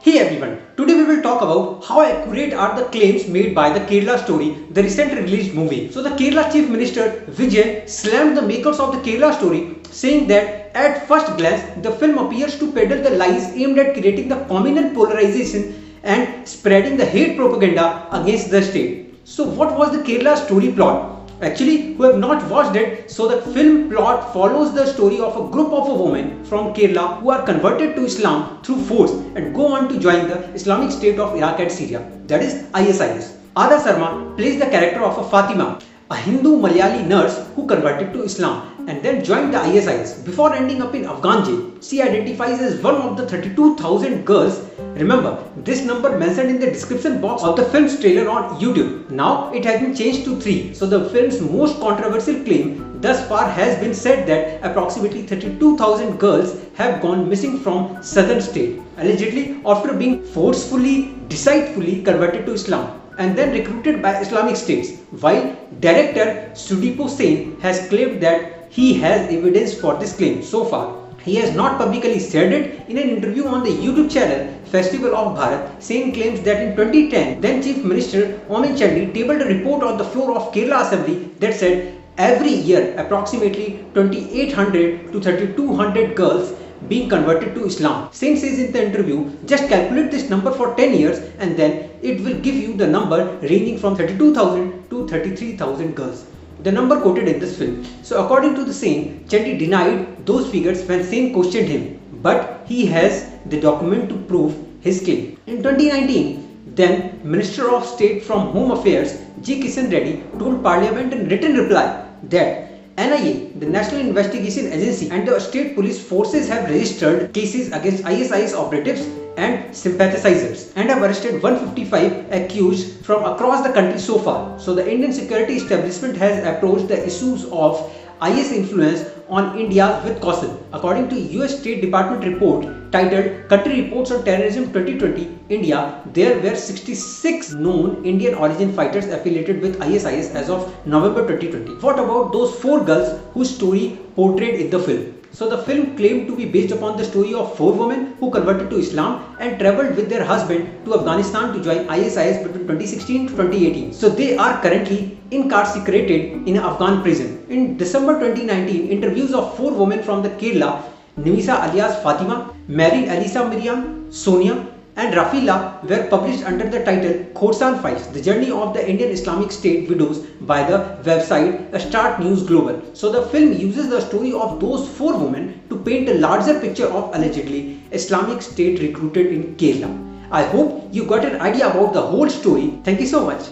Hey everyone, today we will talk about how accurate are the claims made by the Kerala Story, the recently released movie. So the Kerala Chief Minister Vijay slammed the makers of the Kerala Story, saying that at first glance the film appears to peddle the lies aimed at creating the communal polarization and spreading the hate propaganda against the state. So what was the Kerala Story plot? Actually, who have not watched it, so the film plot follows the story of a group of women from Kerala who are converted to Islam through force and go on to join the Islamic State of Iraq and Syria, that is ISIS. Ada Sharma plays the character of a Fatima, a Hindu Malayali nurse who converted to Islam and then joined the ISIS. Before ending up in Afghan jail, she identifies as one of the 32,000 girls. Remember, this number mentioned in the description box of the film's trailer on YouTube. Now it has been changed to 3. So the film's most controversial claim thus far has been said that approximately 32,000 girls have gone missing from southern state, allegedly after being forcefully, deceitfully converted to Islam and then recruited by Islamic states, while director Sudeep Sen has claimed that he has evidence for this claim. So far, he has not publicly said it. In an interview on the YouTube channel Festival of Bharat, Sen claims that in 2010, then Chief Minister Oommen Chandy tabled a report on the floor of Kerala Assembly that said every year approximately 2,800 to 3,200 girls being converted to Islam. Sen says in the interview, just calculate this number for 10 years and then it will give you the number ranging from 32,000 to 33,000 girls. The number quoted in this film. So according to the Sen, Chandy denied those figures when Sen questioned him, but he has the document to prove his claim. In 2019, then Minister of State from Home Affairs G. Kishan Reddy told Parliament in written reply that NIA, the National Investigation Agency, and the state police forces have registered cases against ISIS operatives and sympathizers and have arrested 155 accused from across the country so far. So the Indian security establishment has approached the issues of IS influence on India with caution. According to US State Department report titled Country Reports on Terrorism 2020 India, there were 66 known Indian origin fighters affiliated with ISIS as of November 2020. What about those 4 girls whose story portrayed in the film? So the film claimed to be based upon the story of 4 women who converted to Islam and travelled with their husband to Afghanistan to join ISIS between 2016 to 2018. So they are currently incarcerated in an Afghan prison. In December 2019, interviews of 4 women from the Kerala, Nimisa alias Fatima, Mary Alisa Miriam, Sonia and Rafila were published under the title Khorasan Files, the journey of the Indian Islamic State widows by the website Start News Global. So the film uses the story of those 4 women to paint a larger picture of allegedly Islamic State recruited in Kerala. I hope you got an idea about the whole story. Thank you so much.